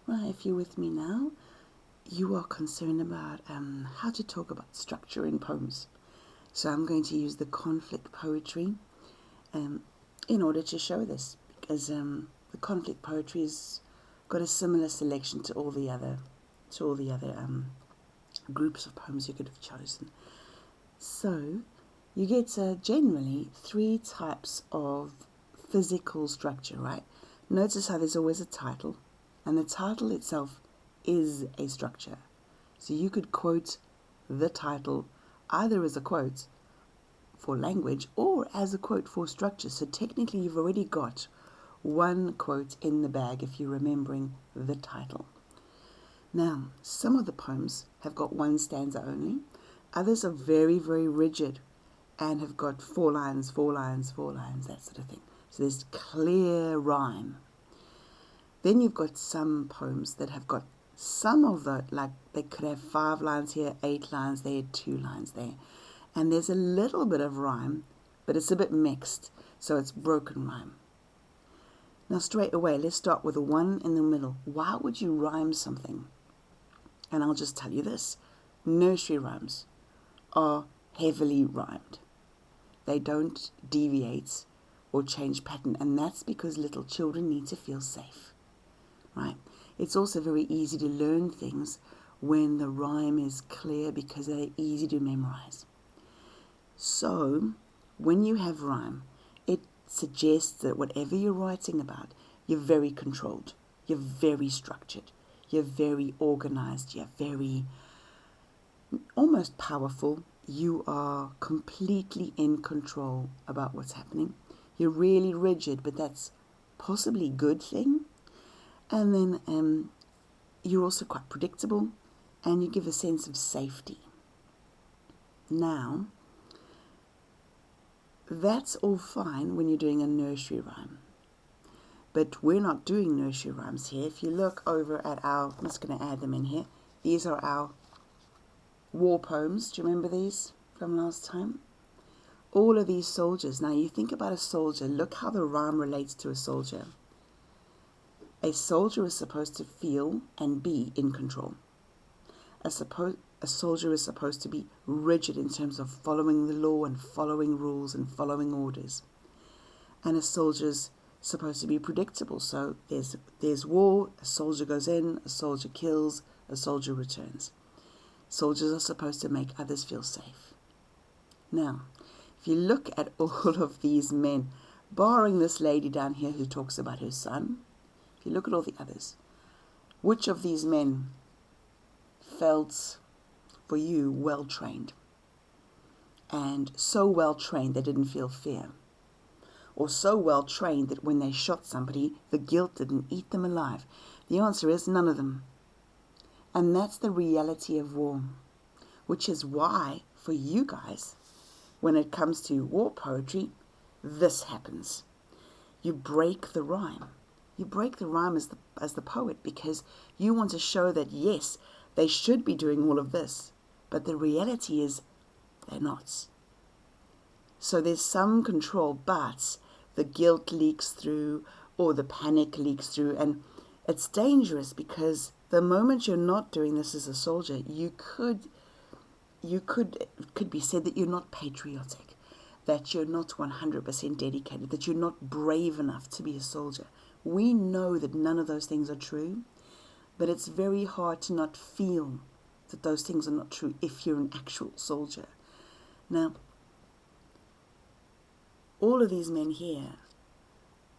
Right, if you're with me now, you are concerned about how to talk about structure in poems. So I'm going to use the conflict poetry in order to show this, because the conflict poetry has got a similar selection to all the other groups of poems you could have chosen. So you get generally three types of physical structure, right? Notice how there's always a title, and the title itself is a structure. So you could quote the title either as a quote for language or as a quote for structure. So technically you've already got one quote in the bag if you're remembering the title. Now, some of the poems have got one stanza only. Others are very, very rigid and have got 4 lines, 4 lines, 4 lines, that sort of thing. So there's clear rhyme. Then you've got some poems that have got some of the, like they could have 5 lines here, 8 lines there, 2 lines there. And there's a little bit of rhyme, but it's a bit mixed, so it's broken rhyme. Now straight away, let's start with the one in the middle. Why would you rhyme something? And I'll just tell you this. Nursery rhymes are heavily rhymed. They don't deviate or change pattern, and that's because little children need to feel safe, right? It's also very easy to learn things when the rhyme is clear because they're easy to memorize. So when you have rhyme, it suggests that whatever you're writing about, you're very controlled, you're very structured, you're very organized, you're very almost powerful. You are completely in control about what's happening. You're really rigid, but that's possibly a good thing. And then you're also quite predictable, and you give a sense of safety. Now, that's all fine when you're doing a nursery rhyme. But we're not doing nursery rhymes here. If you look over at I'm just going to add them in here. These are our war poems. Do you remember these from last time? All of these soldiers. Now you think about a soldier. Look how the rhyme relates to a soldier. A soldier is supposed to feel and be in control. A soldier is supposed to be rigid in terms of following the law and following rules and following orders. And a soldier's supposed to be predictable. So there's war, a soldier goes in, a soldier kills, a soldier returns. Soldiers are supposed to make others feel safe. Now, if you look at all of these men, barring this lady down here who talks about her son, if you look at all the others, which of these men felt for you well trained? And so well trained they didn't feel fear? Or so well trained that when they shot somebody, the guilt didn't eat them alive? The answer is none of them. And that's the reality of war, which is why, for you guys, when it comes to war poetry, this happens. You break the rhyme. You break the rhyme as the poet because you want to show that, yes, they should be doing all of this, but the reality is they're not. So there's some control, but the guilt leaks through or the panic leaks through, and it's dangerous because the moment you're not doing this as a soldier, it could be said that you're not patriotic, that you're not 100% dedicated, that you're not brave enough to be a soldier. We know that none of those things are true, but it's very hard to not feel that those things are not true if you're an actual soldier. Now, all of these men here,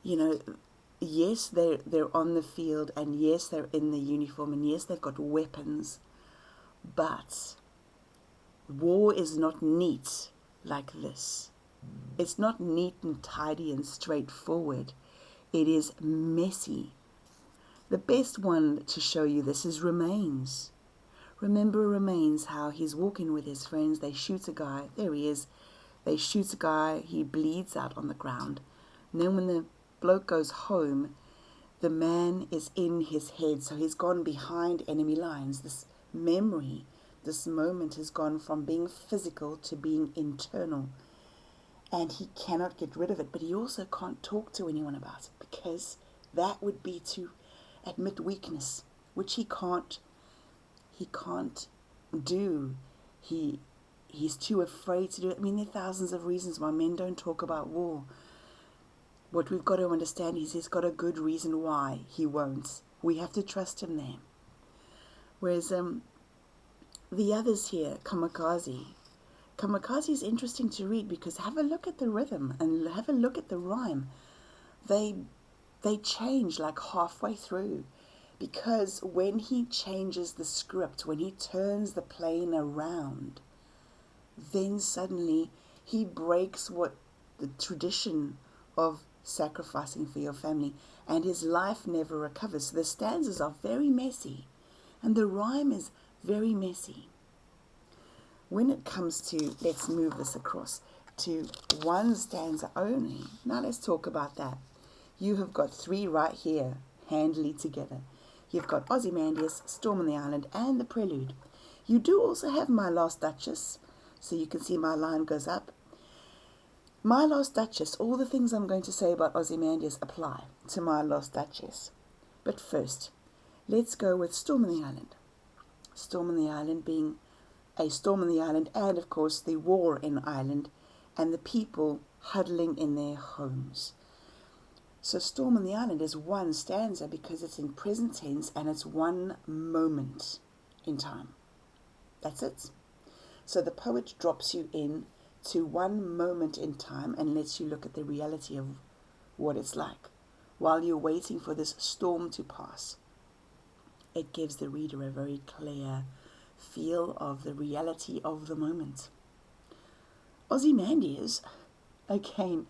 yes, they're on the field, and yes, they're in the uniform, and yes, they've got weapons, but war is not neat like this. It's not neat and tidy and straightforward. It is messy. The best one to show you this is Remains. Remember Remains, how he's walking with his friends, they shoot a guy, there he is, they shoot a guy, he bleeds out on the ground. And then when the bloke goes home, the man is in his head, so he's gone behind enemy lines. This memory, this moment has gone from being physical to being internal. And he cannot get rid of it, but he also can't talk to anyone about it because that would be to admit weakness. which he can't do. He's too afraid to do it. I mean, there are thousands of reasons why men don't talk about war. What we've got to understand is he's got a good reason why he won't. We have to trust him there. Whereas the others here, Kamikaze is interesting to read because have a look at the rhythm and have a look at the rhyme. They change like halfway through, because when he changes the script, when he turns the plane around, then suddenly he breaks what the tradition of sacrificing for your family, and his life never recovers. So the stanzas are very messy and the rhyme is very messy. When it comes to, let's move this across to one stanza only. Now let's talk about that. You have got three right here, handily together. You've got Ozymandias, Storm on the Island, and the Prelude. You do also have My Last Duchess, so you can see my line goes up. My Last Duchess, all the things I'm going to say about Ozymandias apply to My Last Duchess. But first, let's go with Storm on the Island. Storm on the Island being a storm on the island, and of course the war in Ireland, and the people huddling in their homes. So Storm on the Island is one stanza because it's in present tense and it's one moment in time. That's it. So the poet drops you in to one moment in time and lets you look at the reality of what it's like while you're waiting for this storm to pass. It gives the reader a very clear feel of the reality of the moment. Ozymandias, again,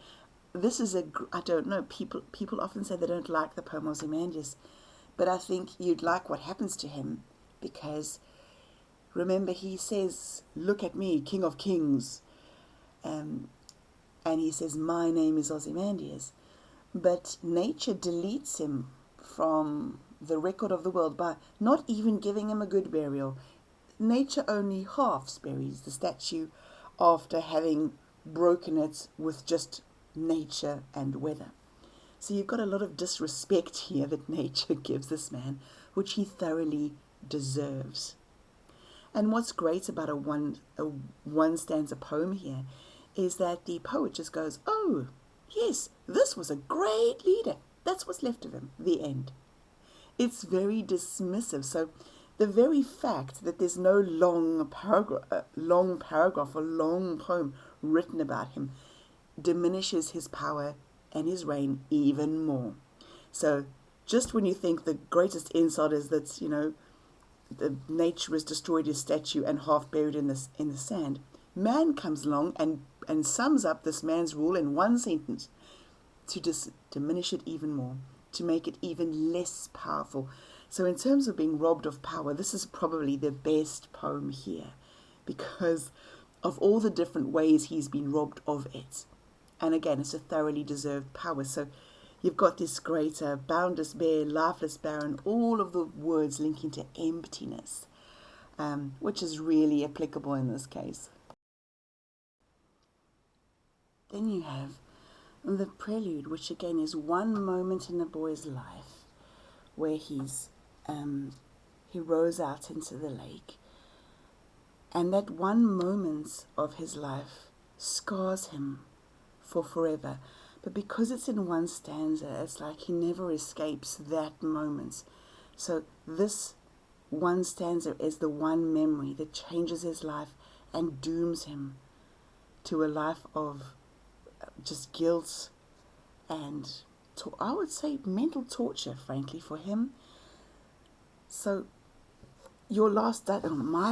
this is I don't know, people often say they don't like the poem Ozymandias, but I think you'd like what happens to him, because remember he says, look at me, King of Kings, and he says, my name is Ozymandias, but nature deletes him from the record of the world by not even giving him a good burial. Nature only half buries the statue after having broken it with just nature and weather. So you've got a lot of disrespect here that nature gives this man, which he thoroughly deserves. And what's great about a one stanza poem here is that the poet just goes, oh, yes, this was a great leader. That's what's left of him. The end. It's very dismissive. So the very fact that there's no long paragraph or long poem written about him diminishes his power and his reign even more. So just when you think the greatest insult is that, the nature has destroyed his statue and half buried in the sand, man comes along and sums up this man's rule in one sentence to diminish it even more, to make it even less powerful. So in terms of being robbed of power, this is probably the best poem here because of all the different ways he's been robbed of it. And again, it's a thoroughly deserved power. So you've got this great boundless bear, lifeless barren, all of the words linking to emptiness, which is really applicable in this case. Then you have the Prelude, which again is one moment in the boy's life where he rows out into the lake, and that one moment of his life scars him for forever. But because it's in one stanza, it's like he never escapes that moment. So this one stanza is the one memory that changes his life and dooms him to a life of just guilt and I would say mental torture, frankly, for him. So my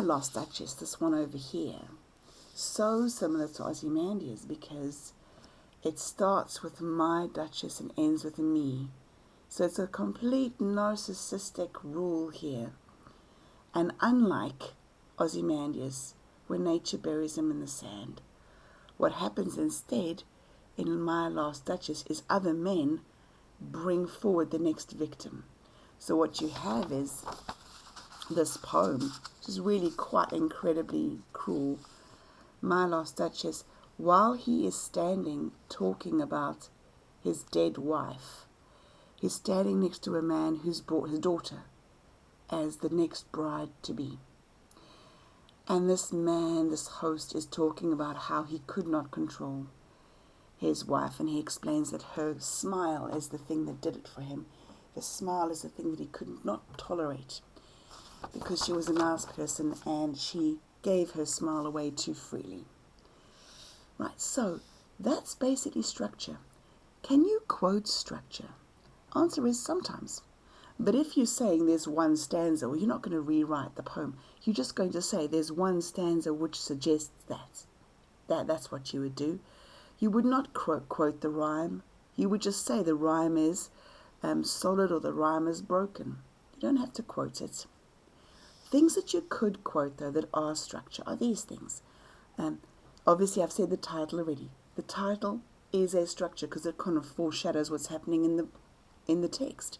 last Duchess, this one over here, so similar to Ozymandias because it starts with my Duchess and ends with me. So it's a complete narcissistic rule here. And unlike Ozymandias, when nature buries him in the sand, what happens instead in My Last Duchess is other men bring forward the next victim. So what you have is this poem, which is really quite incredibly cruel. My Last Duchess, while he is standing talking about his dead wife, he's standing next to a man who's brought his daughter as the next bride to be. And this man, this host, is talking about how he could not control his wife, and he explains that her smile is the thing that did it for him. The smile is the thing that he could not tolerate because she was a nice person and she gave her smile away too freely. Right, so that's basically structure. Can you quote structure? Answer is sometimes. But if you're saying there's one stanza, well, you're not going to rewrite the poem. You're just going to say there's one stanza which suggests that. That's what you would do. You would not quote the rhyme. You would just say the rhyme is solid or the rhyme is broken. You don't have to quote it. Things that you could quote, though, that are structure are these things. Obviously, I've said the title already. The title is a structure because it kind of foreshadows what's happening in the text,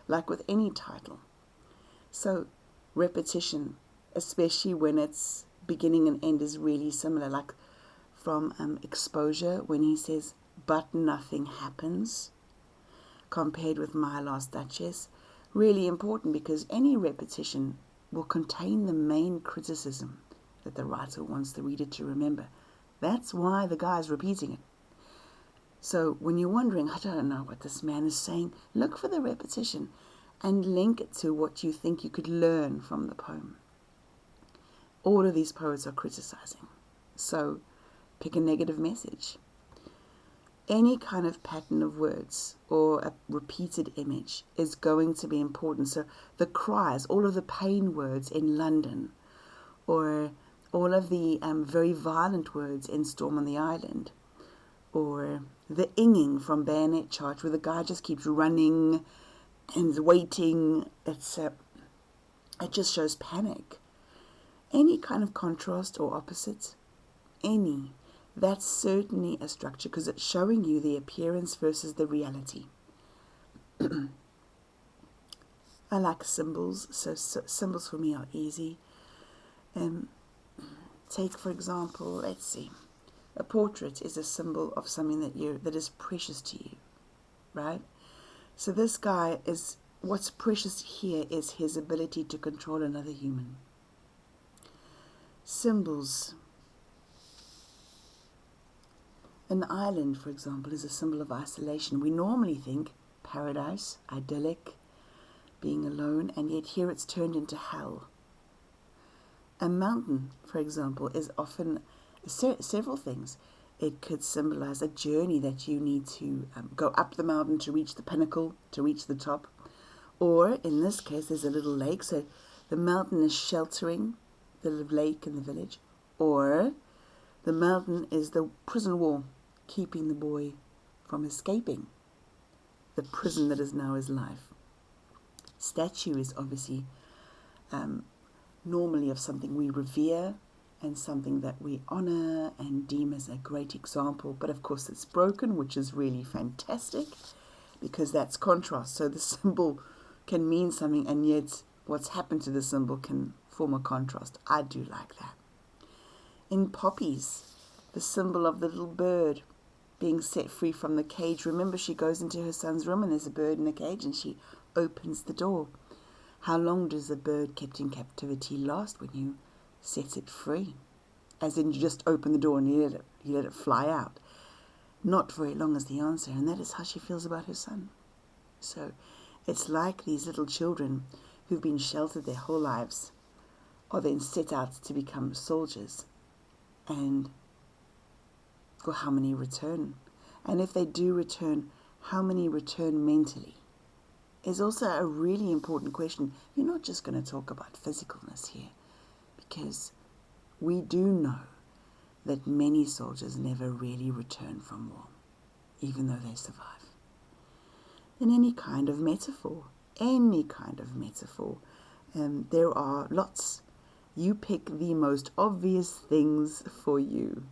like with any title. So repetition, especially when its beginning and end is really similar, like from Exposure when he says, "But nothing happens," compared with My Last Duchess. Really important because any repetition will contain the main criticism that the writer wants the reader to remember. That's why the guy's repeating it. So when you're wondering, I don't know what this man is saying, look for the repetition and link it to what you think you could learn from the poem. All of these poets are criticizing. So pick a negative message. Any kind of pattern of words or a repeated image is going to be important. So the cries, all of the pain words in London, or all of the very violent words in Storm on the Island, or the inging from Bayonet Charge, where the guy just keeps running and waiting. It just shows panic. Any kind of contrast or opposite, that's certainly a structure because it's showing you the appearance versus the reality. I like symbols, so symbols for me are easy. Take, for example, let's see. A portrait is a symbol of something that is precious to you, right? So this guy what's precious here is his ability to control another human. Symbols. An island, for example, is a symbol of isolation. We normally think paradise, idyllic, being alone, and yet here it's turned into hell. A mountain, for example, is often several things. It could symbolize a journey that you need to go up the mountain to reach the pinnacle, to reach the top. Or, in this case, there's a little lake, so the mountain is sheltering the lake in the village. Or the mountain is the prison wall, keeping the boy from escaping the prison that is now his life. Statue is obviously normally of something we revere and something that we honor and deem as a great example. But of course it's broken, which is really fantastic because that's contrast. So the symbol can mean something and yet what's happened to the symbol can form a contrast. I do like that. In poppies, the symbol of the little bird being set free from the cage. Remember, she goes into her son's room and there's a bird in the cage and she opens the door. How long does a bird kept in captivity last when you set it free? As in, you just open the door and you let it fly out. Not very long is the answer, and that is how she feels about her son. So it's like these little children who've been sheltered their whole lives are then set out to become soldiers. And for how many return? And if they do return, how many return mentally? Is also a really important question. You're not just going to talk about physicalness here, because we do know that many soldiers never really return from war, even though they survive. In any kind of metaphor, there are lots. You pick the most obvious things for you.